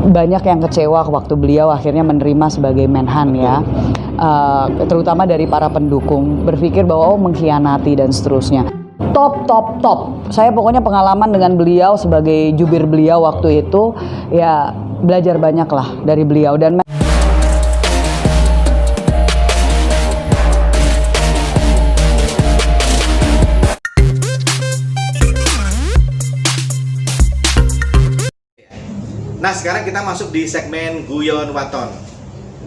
banyak yang kecewa waktu beliau akhirnya menerima sebagai Menhan ya, terutama dari para pendukung berpikir bahwa mengkhianati dan seterusnya. Top. Saya pokoknya pengalaman dengan beliau sebagai jubir beliau waktu itu ya belajar banyak lah dari beliau dan Nah, sekarang kita masuk di segmen Guyon Waton.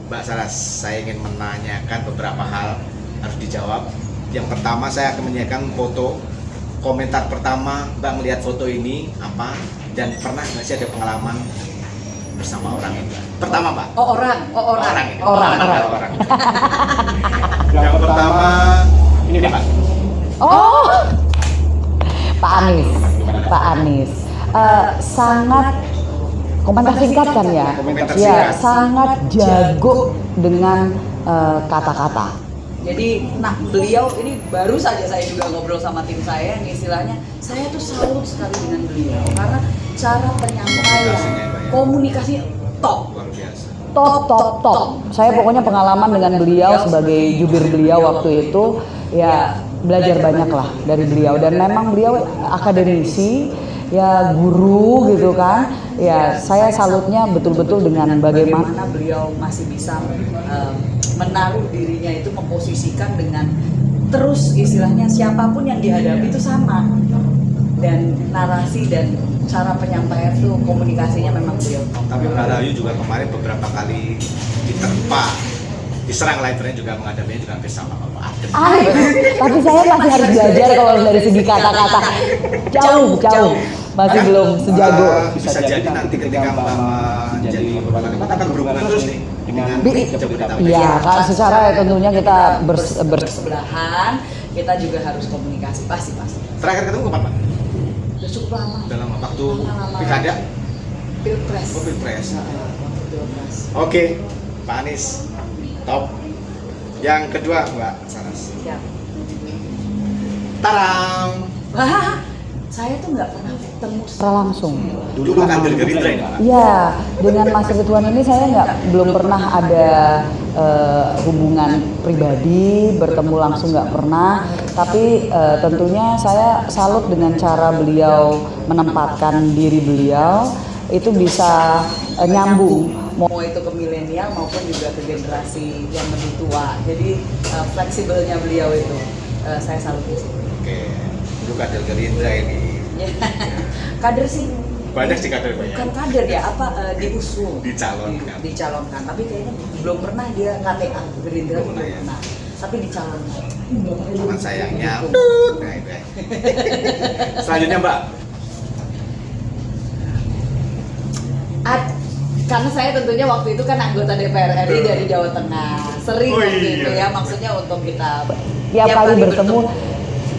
Mbak Saras, saya ingin menanyakan beberapa hal, harus dijawab. Yang pertama, saya akan menanyakan foto. Komentar pertama, Mbak melihat foto ini apa? Dan pernah nggak sih ada pengalaman bersama orang itu? Pertama, Mbak. Orang. Yang pertama, ini Pak. Pak Anies. Sangat komentar singkat kan ya? Komentar Ya, singkat. sangat jago dengan kata-kata. Jadi, beliau ini baru saja saya juga ngobrol sama tim saya, yang istilahnya saya tuh salut sekali dengan beliau karena cara penyampaian, komunikasinya top. Luar biasa. Top. Saya pokoknya pengalaman dengan beliau sebagai jubir beliau waktu itu ya belajar banyak lah dari beliau dan memang beliau akademisi ya, guru gitu kan ya. Saya salutnya betul-betul dengan bagaimana Beliau masih bisa menaruh dirinya itu, memposisikan dengan terus istilahnya siapapun yang dihadapi itu sama, dan narasi dan cara penyampaian itu komunikasinya memang beliau top. Tapi Mbak Rahayu juga kemarin beberapa kali diterpa, diserang live-nya juga menghadapinya juga hampir sama Bapak Adem. Tapi saya masih harus belajar kalau dari segi kata-kata. Jauh. Masih belum sejago. Bisa jadi nanti ketika Mbak menjadi beberapa kali akan berhubungan terus nih dengan Jabodetabek. Iya, kan secara tentunya kita bersebelahan, kita juga harus komunikasi pasti. Terakhir ketemu kapan, Pak? Udah cukup lama. Dalam waktu pilkada? Pilpres. Oh, Pilpres. Waktu Pilpres. Oke, Pak Anies, top. Yang kedua, Mbak Saras. Siap. Tarang. Wah, saya tuh nggak pernah ketemu secara langsung. Dulu kader Gerindra ini, Pak. Ya, dengan Mas Ridwan ini saya belum pernah ada hubungan pribadi, bertemu langsung nggak pernah. Tapi tentunya saya salut dengan cara beliau menempatkan diri beliau, itu bisa nyambung. mau itu ke milenial maupun juga ke generasi yang lebih tua. Jadi fleksibelnya beliau itu saya salut di situ. Oke, dulu kader Gerindra ini. Kader sih Banyak sih kader banyak. bukan kader ya, diusung, Dicalonkan. tapi kayaknya belum pernah dia KTA Gerindra, Belum pernah ya. pernah. Tapi dicalonkan. Cuman sayangnya, nah itu ya. Selanjutnya Mbak. Karena saya tentunya waktu itu kan anggota DPR RI dari Jawa Tengah, sering waktu itu ya, maksudnya untuk kita Tiap kali bertemu.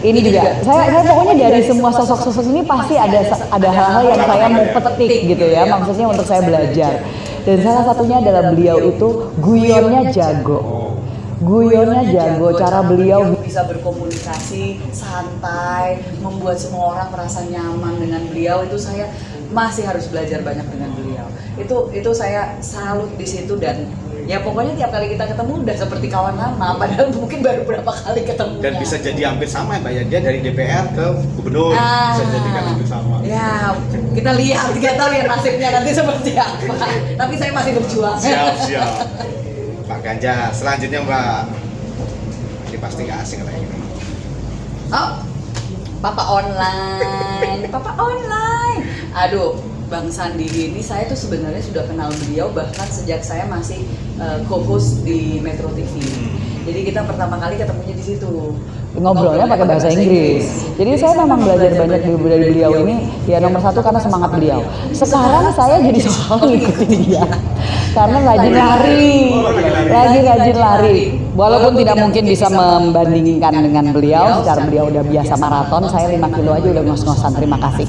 Ini juga, saya pokoknya dari semua sosok-sosok ini pasti ada hal-hal yang saya mau petik gitu ya, maksudnya untuk saya belajar. Dan salah satunya adalah beliau itu guyonnya jago. Cara beliau bisa berkomunikasi santai, membuat semua orang merasa nyaman dengan beliau, itu saya masih harus belajar banyak dengan beliau. Itu saya salut di situ, dan ya pokoknya tiap kali kita ketemu udah seperti kawan lama, padahal mungkin baru berapa kali ketemu. Dan bisa jadi hampir sama ya Mbak ya, dia dari DPR ke gubernur, bisa jadi kan hampir sama. Ya, kita lihat, kita tahu ya nasibnya nanti seperti apa. Tapi saya masih berjuang. Siap. Pak Ganjar, selanjutnya Mbak. Ini pasti nggak asing kayak gini. Oh, Papa online. Aduh, Bang Sandi ini saya tuh sebenarnya sudah kenal beliau bahkan sejak saya masih co-host di Metro TV. Jadi kita pertama kali ketemunya di situ. ngobrolnya pakai bahasa Inggris. Jadi saya memang belajar banyak dari beliau ini. Ya nomor satu karena semangat beliau. Sekarang saya jadi soal ngikutin dia. Karena rajin lari. Walaupun tidak mungkin bisa membandingkan dengan beliau, secara beliau udah biasa maraton, saya 5 kilo aja udah ngos-ngosan. Terima kasih.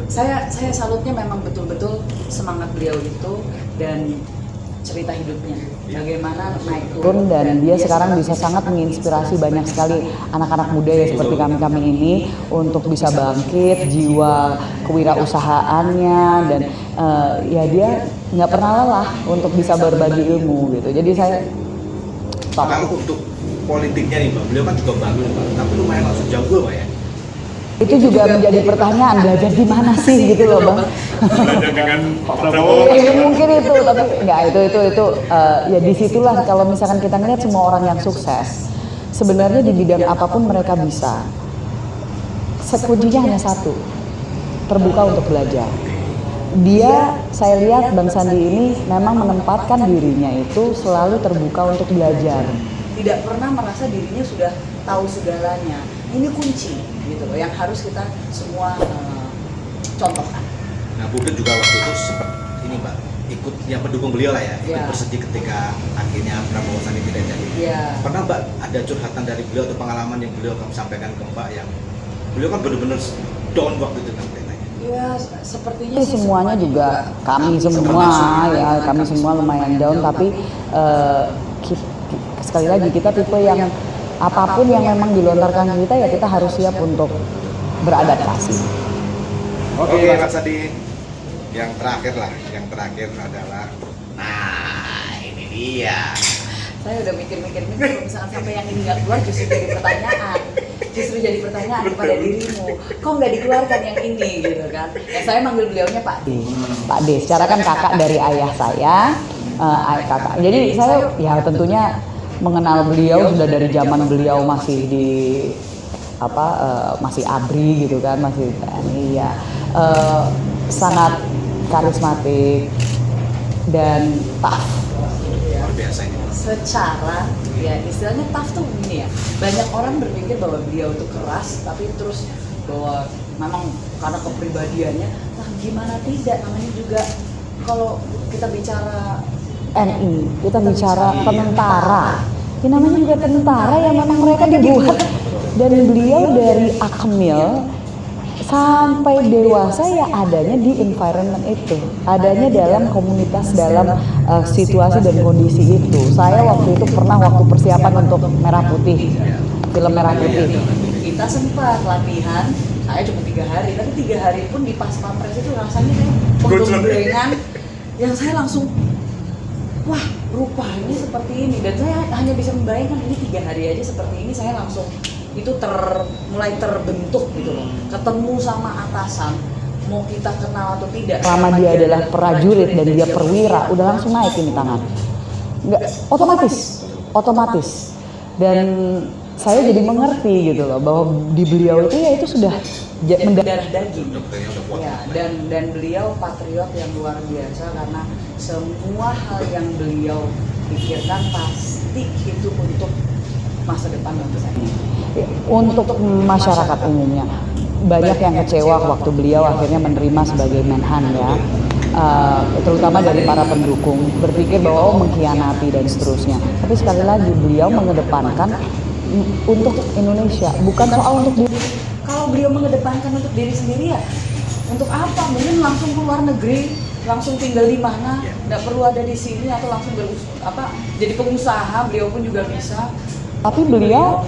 Saya salutnya memang betul-betul semangat beliau itu, dan cerita hidupnya, bagaimana naik turun, dan dia sekarang bisa sangat menginspirasi banyak sekali anak-anak muda ya seperti kami ini untuk bisa bangkit, jiwa kewirausahaannya, dan ya dia nggak pernah lelah untuk bisa berbagi ilmu gitu. Jadi saya Kalau untuk politiknya nih Mbak, beliau kan juga bagus Mbak, tapi lumayan langsung jago Mbak ya. itu juga menjadi pertanyaan, belajar di mana sih gitu loh Bang. Belajar dengan Prabowo. Mungkin itu, tapi nggak itu ya disitulah kalau misalkan kita ngeliat semua orang yang sukses sebenarnya di bidang apapun mereka bisa. Kuncinya hanya satu, terbuka untuk belajar. Dia, saya lihat Bang Sandi ini memang menempatkan dirinya itu selalu terbuka untuk belajar. Tidak pernah merasa dirinya sudah tahu segalanya. Ini kunci gitu loh yang harus kita semua contohkan. Nah, Budut juga waktu itu sempat ini Mbak, ikut yang pendukung beliau lah ya, ikut bersedih ketika akhirnya Prabowo Sandi tidak jadi. Pernah Mbak ada curhatan dari beliau atau pengalaman yang beliau sampaikan ke Mbak yang beliau kan benar-benar down waktu itu kan kelihatannya? Ya, sepertinya semuanya juga kami semua lumayan down, tapi sekali lagi kita tipe yang apapun yang memang dilontarkan kita ya kita harus siap untuk beradaptasi. Oke, Mas Sandi, yang terakhir adalah, nah ini dia. Saya udah mikir-mikir kalau misalkan sampai yang ini nggak keluar justru jadi pertanyaan kepada dirimu, kok nggak dikeluarkan yang ini gitu kan? Saya manggil beliaunya Pak D. Pak D, secara kan kakak dari ayah saya, kakak. Jadi saya ya tentunya mengenal beliau sudah dari zaman beliau masih di masih ABRI gitu kan, masih TNI ya, sangat karismatik dan tough. Luar biasa ini. Secara ya istilahnya tough tuh gini ya, banyak orang berpikir bahwa beliau itu keras tapi terus bahwa memang karena kepribadiannya, nah gimana tidak, namanya juga kalau kita bicara NI, kita bicara tentara. Ini namanya juga tentara yang memang mereka dibuat, dan beliau dari akmil sampai dewasa ya adanya di environment itu, adanya dalam komunitas, dalam situasi dan kondisi itu. Saya waktu itu pernah waktu persiapan untuk Merah Putih, film Merah Putih. Kita sempat latihan, saya cuma 3 hari, tapi 3 hari pun di pas pampres itu rasanya kayak penggorengan yang saya langsung wah rupanya seperti ini, dan saya hanya bisa membayangkan ini 3 hari aja seperti ini, saya langsung itu mulai terbentuk gitu loh, ketemu sama atasan, mau kita kenal atau tidak. Selama dia adalah prajurit dan dia perwira, udah langsung naik ini tangan, nggak otomatis. Dan saya jadi mengerti gitu loh bahwa di beliau itu ya itu sudah mendarah daging. Ya, dan beliau patriot yang luar biasa karena semua hal yang beliau pikirkan pasti itu untuk masa depan bangsa ini. Untuk masyarakat umumnya banyak yang kecewa waktu beliau akhirnya menerima sebagai Menhan ya, terutama dari para pendukung berpikir bahwa mengkhianati dan seterusnya. Tapi sekali lagi beliau mengedepankan untuk Indonesia, bukan soal untuk diri. Kalau beliau mengedepankan untuk diri sendiri ya untuk apa? Mungkin langsung ke luar negeri, langsung tinggal di mana, nggak perlu ada di sini, atau langsung jadi pengusaha, beliau pun juga bisa. Tapi beliau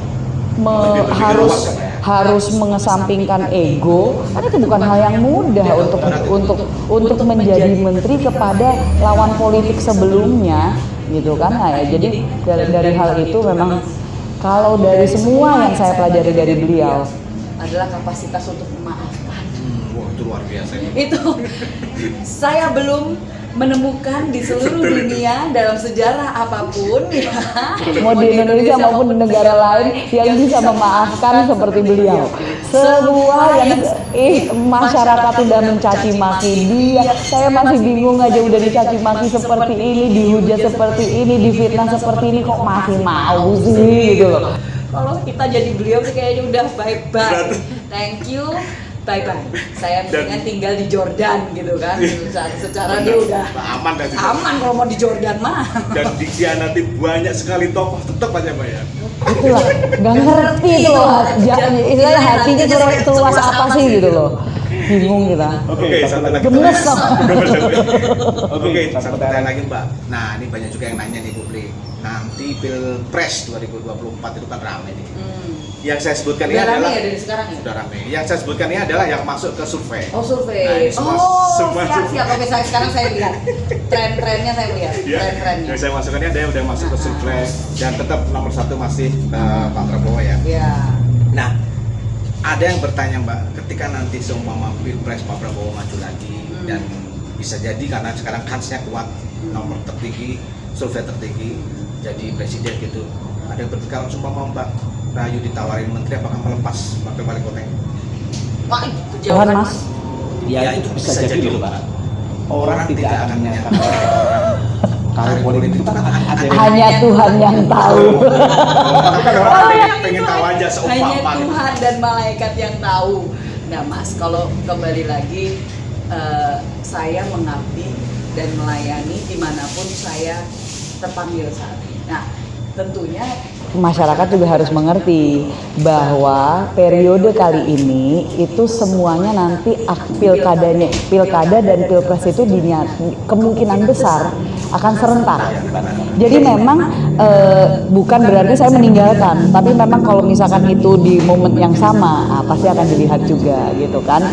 harus mengesampingkan ego, karena itu bukan hal yang mudah untuk menjadi menteri kepada lawan politik sebelumnya gitu kan. Nah, ya, jadi dari hal itu memang kalau dari semua yang saya pelajari dari beliau adalah kapasitas untuk memaafkan. Wah, itu luar biasa. Itu saya belum menemukan di seluruh dunia dalam sejarah apapun ya. Mau di Indonesia maupun di negara lain yang bisa memaafkan seperti beliau. Semua yang masyarakat udah mencaci maki dia, saya masih bingung aja, udah dicaci maki seperti ini, dihujat seperti ini, difitnah seperti ini, kok masih mau sih gitu loh. Kalau kita jadi beliau sih kayaknya udah bye-bye, thank you, bye-bye. Saya mendingan tinggal di Jordan gitu kan. Secara dia udah aman kalau mau di Jordan mah. Dan dikhianati banyak sekali tokoh, tetap aja Mbak ya. Itulah, gak ngerti itu loh, istilahnya hatinya seluas apa sih gitu loh. bingung kita. Oke, satu lagi. Gemes loh. Oke, satu pertanyaan lagi Mbak. Nah, ini banyak juga yang nanya nih publik. Nanti Pilpres 2024 itu kan ramai nih. Yang saya sebutkan ini Udah rame adalah ya dari sekarang ya? sudah ramai. Yang saya sebutkan ini adalah yang masuk ke survei. Oh survei. Nah, ini semua siap. survei. Oke, sekarang saya lihat tren-trennya saya lihat. Ya, Tren-trennya. yang saya masukkan ini ada yang udah masuk ke survei dan tetap nomor 1 masih Pak Prabowo ya. Ya. Nah, ada yang bertanya Mbak, ketika nanti seumpama Pilpres Pak Prabowo maju lagi dan bisa jadi karena sekarang kansnya kuat, nomor tertinggi, survei tertinggi, jadi presiden gitu. Ada yang berpikir kalau seumpama Mbak Rahayu ditawarin menteri, apakah melepas wakil wali kota? Wah, itu Tuhan jawaban Mas. Ya itu bisa jadi loh Pak. Orang tidak akan menyangka. Karir politik itu kan ada Hanya Tuhan yang tahu. Tapi kan orang pengen tahu aja hanya seumpama. Tuhan dan malaikat yang tahu. Nah Mas, kalau kembali lagi saya mengabdi dan melayani dimanapun saya terpanggil saat ini. Nah tentunya Masyarakat juga harus mengerti bahwa periode kali ini itu semuanya nanti pilkada dan pilpres itu kemungkinan besar akan serentak. Jadi memang bukan berarti saya meninggalkan, tapi memang kalau misalkan itu di momen yang sama, pasti akan dilihat juga gitu kan.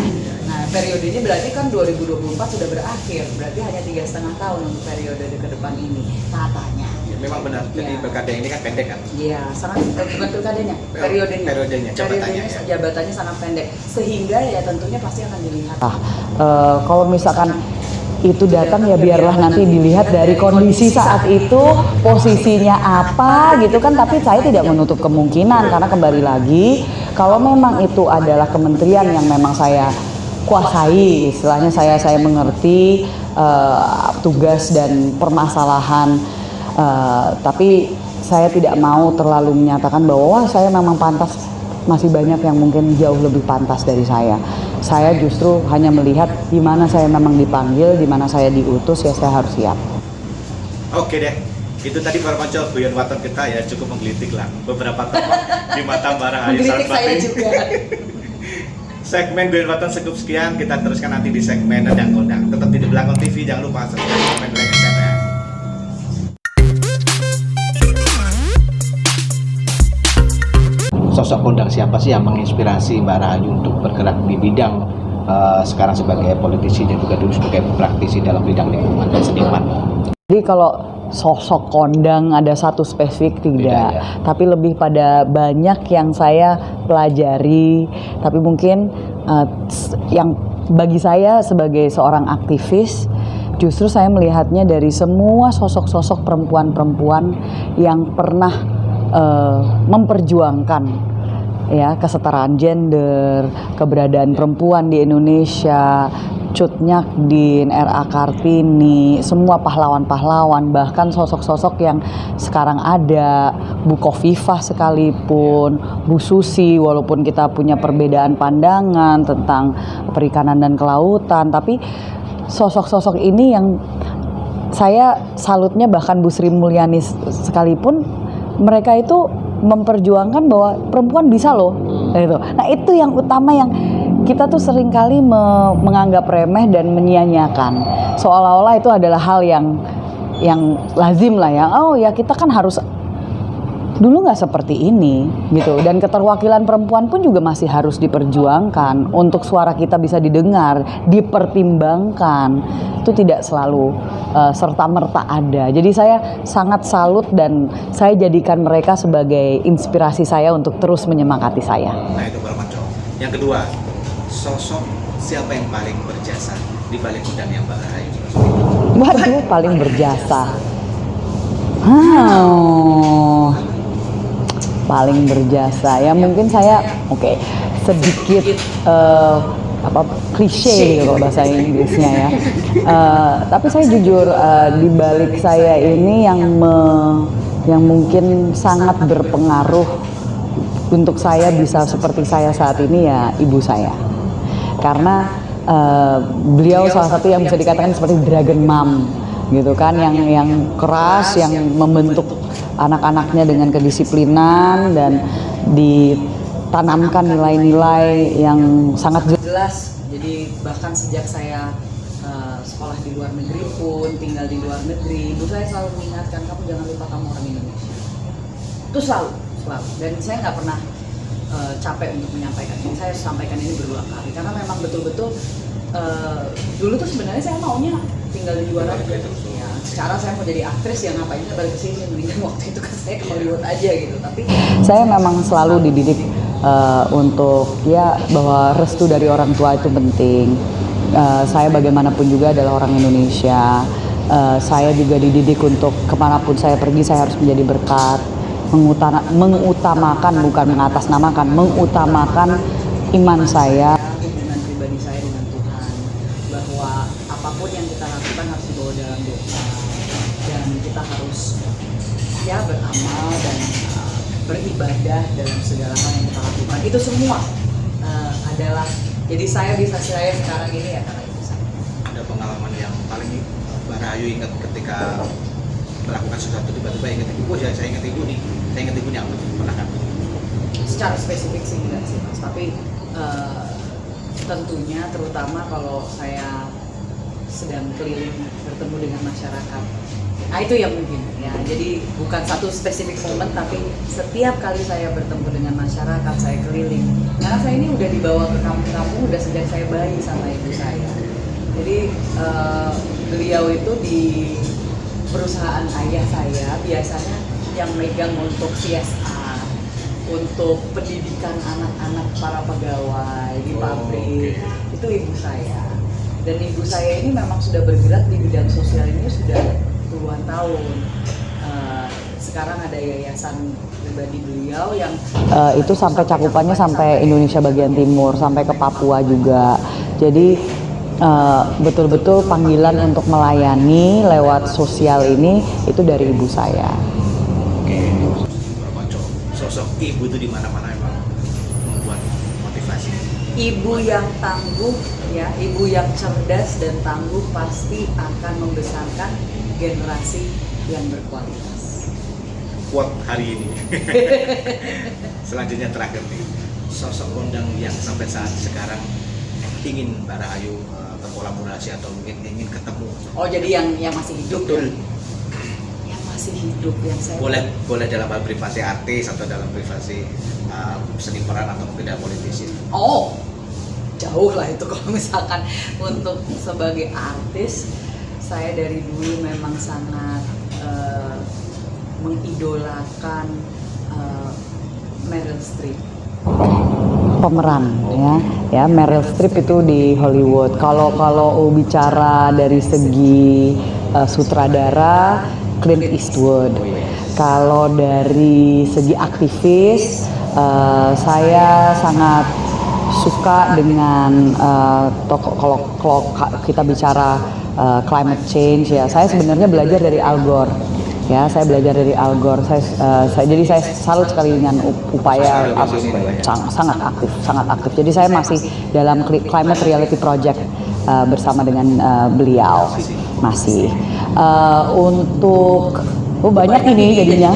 Nah, periodenya berarti kan 2024 sudah berakhir, berarti hanya 3,5 tahun untuk periode ke depan ini katanya. Ya, memang benar. Jadi Ya. pilkada ini kan pendek kan. Iya, sangat bukan pilkadanya, periodenya, jabatannya sangat pendek, sehingga ya tentunya pasti akan dilihat. Kalau misalkan itu datang ya biarlah nanti dilihat dari kondisi saat itu posisinya apa gitu kan, tapi saya tidak menutup kemungkinan karena kembali lagi kalau memang itu adalah kementerian yang memang saya kuasai, istilahnya saya mengerti tugas dan permasalahan, tapi saya tidak mau terlalu menyatakan bahwa wah saya memang pantas, masih banyak yang mungkin jauh lebih pantas dari saya. Saya justru hanya melihat di mana saya memang dipanggil, di mana saya diutus, ya saya harus siap. Oke deh, itu tadi para konco Guyon Waton kita ya, cukup menggelitik lah beberapa tokoh di mata Mbak Rahayu Menggelitik saya Sarasvati. juga. Segmen Guyon Waton cukup sekian, kita teruskan nanti di segmen Nendang Kondang. Tetap di Belakang TV, jangan lupa subscribe, komen, like, share ya. sosok kondang siapa sih yang menginspirasi Mbak Rahayu untuk bergerak di bidang sekarang sebagai politisi dan juga dulu sebagai praktisi dalam bidang lingkungan dan seniman. Jadi kalau sosok kondang ada satu spesifik tidak, ya. Tapi lebih pada banyak yang saya pelajari, tapi mungkin yang bagi saya sebagai seorang aktivis, justru saya melihatnya dari semua sosok-sosok perempuan-perempuan yang pernah memperjuangkan ya kesetaraan gender, keberadaan perempuan di Indonesia, Cut Nyakdin, R.A. Kartini, semua pahlawan-pahlawan, bahkan sosok-sosok yang sekarang ada, Bu Khofifah sekalipun, Bu Susi, walaupun kita punya perbedaan pandangan tentang perikanan dan kelautan, tapi sosok-sosok ini yang saya salutnya, bahkan Bu Sri Mulyani sekalipun, mereka itu memperjuangkan bahwa perempuan bisa loh, gitu. Nah itu yang utama yang kita tuh seringkali menganggap remeh dan menyia-nyiakan, seolah-olah itu adalah hal yang lazim lah ya. Oh ya kita kan harus, dulu nggak seperti ini gitu, dan keterwakilan perempuan pun juga masih harus diperjuangkan untuk suara kita bisa didengar, dipertimbangkan. Itu tidak selalu serta-merta ada. Jadi saya sangat salut dan saya jadikan mereka sebagai inspirasi saya untuk terus menyemangati saya. Nah itu para konco. Yang kedua, sosok siapa yang paling berjasa di balik undang yang Mbak Rahayu Sarasvati? Waduh, paling berjasa. Paling berjasa ya mungkin saya sedikit klise gitu kalau bahasa Inggrisnya ya. Tapi saya jujur, di balik saya ini yang mungkin sangat berpengaruh untuk saya bisa seperti saya saat ini ya ibu saya. Karena beliau salah satu yang bisa dikatakan seperti dragon mom gitu kan, yang keras, yang membentuk anak-anaknya dengan kedisiplinan dan ditanamkan nilai-nilai yang sangat jelas. Jadi bahkan sejak saya sekolah di luar negeri pun, tinggal di luar negeri, ibu saya selalu mengingatkan, kamu jangan lupa kamu orang Indonesia. Itu selalu. Dan saya nggak pernah capek untuk menyampaikan ini. Saya sampaikan ini berulang kali karena memang betul-betul dulu tuh sebenarnya saya maunya tinggal di luar aja. Ya, sekarang saya mau jadi aktris, yang ngapain kita balik ke sini, mendingan waktu itu kan saya ke Hollywood aja gitu. Tapi saya memang selalu dididik untuk ya bahwa restu dari orang tua itu penting. Saya bagaimanapun juga adalah orang Indonesia. Saya juga dididik untuk kemanapun saya pergi saya harus menjadi berkat. Mengutamakan, bukan mengatasnamakan, mengutamakan iman saya. Hubungan pribadi saya dengan Tuhan, bahwa apapun yang kita lakukan harus dibawa dalam doa, dan kita harus ya beramal dan beribadah dalam segala hal yang kita lakukan. Itu semua adalah, jadi saya sekarang ini ya karena itu saya. Ada pengalaman yang paling Mbak Rahayu ingat ketika melakukan sesuatu tiba-tiba ingat ibu, saya ingat ibu nih, saya ingat ibunya apa? Pernah kan? Secara spesifik sih enggak sih Mas, tapi tentunya terutama kalau saya sedang keliling bertemu dengan masyarakat, nah itu yang mungkin ya, jadi bukan satu spesifik momen, tapi setiap kali saya bertemu dengan masyarakat, saya keliling, karena saya ini udah dibawa ke kampung-kampung udah sejak saya bayi sama ibu saya. Jadi beliau itu di perusahaan ayah saya biasanya yang megang untuk CSR, untuk pendidikan anak-anak para pegawai di pabrik, itu ibu saya. Dan ibu saya ini memang sudah bergerak di bidang sosial ini sudah puluhan tahun. Sekarang ada yayasan pribadi beliau yang Itu sampai cakupannya sampai Indonesia bagian timur, sampai ke Papua juga. Jadi betul-betul panggilan untuk melayani lewat sosial ini itu dari ibu saya. Oke, sosok ibu itu di mana-mana emang membuat motivasi. ibu yang tangguh ya, ibu yang cerdas dan tangguh pasti akan membesarkan generasi yang berkualitas. Quote hari ini. Selanjutnya terakhir nih, sosok kondang yang sampai saat sekarang ingin Mbak Rahayu berkolaborasi atau mungkin ingin ketemu. Oh, jadi yang masih hidup. Betul. Yang masih hidup yang saya Boleh dalam hal privasi artis atau dalam privasi seni peran atau mungkin dalam politisi. Oh, jauh lah itu kalau misalkan untuk sebagai artis, saya dari dulu memang sangat mengidolakan Meryl Streep. Pemeran ya Meryl Streep itu di Hollywood. Kalau bicara dari segi sutradara, Clint Eastwood. Kalau dari segi aktivis, saya sangat suka dengan kalau kita bicara climate change ya, saya sebenarnya belajar dari Al Gore. Ya, saya belajar dari Al Gore. Jadi saya salut sekali dengan upaya sangat aktif. Jadi saya masih dalam Climate Reality Project bersama dengan beliau masih. Untuk banyak ini jadinya.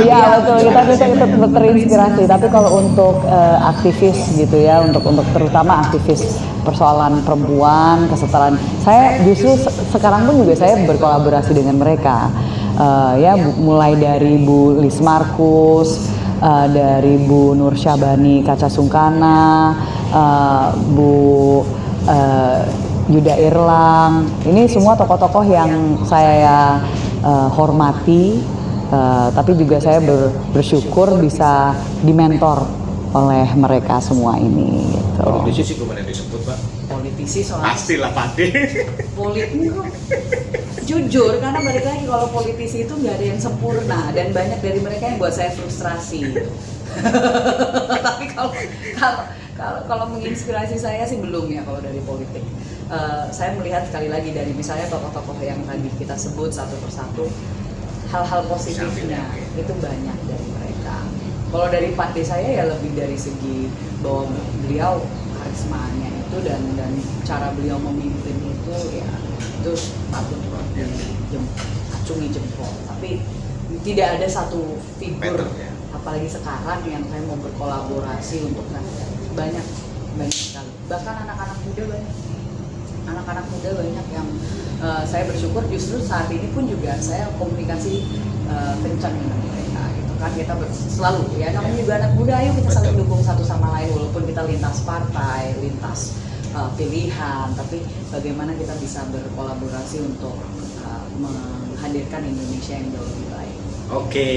Iya betul, kita terinspirasi. Tapi kalau untuk aktivis gitu ya, untuk terutama aktivis persoalan perempuan, kesetaraan, saya justru sekarang pun juga saya berkolaborasi dengan mereka. Ya mulai dari Bu Lis Markus, dari Bu Nur Syabani Kaca Sungkana, Bu Yuda Irlang, ini semua tokoh-tokoh yang saya hormati, tapi juga saya bersyukur bisa dimentor oleh mereka semua ini. Gitu. Politisi sih kemana disebut Pak? Politisi soalnya Pastilah Pade. Jujur, karena balik lagi kalau politisi itu nggak ada yang sempurna dan banyak dari mereka yang buat saya frustrasi. Tapi kalau menginspirasi saya sih belum ya kalau dari politik. Saya melihat sekali lagi dari misalnya tokoh-tokoh yang tadi kita sebut satu persatu, hal-hal positifnya itu banyak dari mereka. Kalau dari Pak D saya ya lebih dari segi bahwa beliau karismanya itu dan cara beliau memimpin itu ya itu patut acungi jempol. Tapi tidak ada satu figur apalagi sekarang yang saya mau berkolaborasi untuk banyak banyak sekali. Bahkan anak-anak muda banyak. Anak-anak muda banyak yang saya bersyukur justru saat ini pun juga saya komunikasi kencang dengan mereka gitu kan. Kita selalu ya namanya juga anak muda, ayo kita saling dukung satu sama lain walaupun kita lintas partai, lintas pilihan, tapi bagaimana kita bisa berkolaborasi untuk menghadirkan Indonesia yang jauh lebih baik. Oke,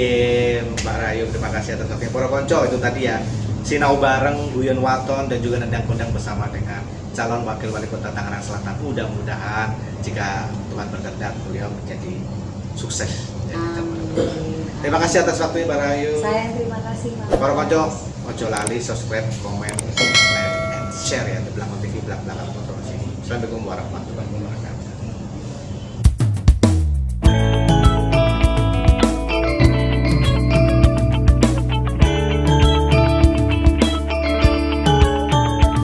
Mbak Rahayu, terima kasih atas waktunya. Para konco itu tadi ya, sinau bareng Guyon Waton dan juga nendang kondang bersama dengan calon wakil wali kota Tangerang Selatan. Mudah-mudahan jika Tuhan berkehendak beliau menjadi sukses. Terima kasih atas waktunya Mbak Rahayu. Saya yang terima kasih Mas. Para konco, ojo lali subscribe, komen, like, and share ya di Belakang TV, Belakang Kontrol sini. Assalamualaikum warahmatullahi wabarakatuh.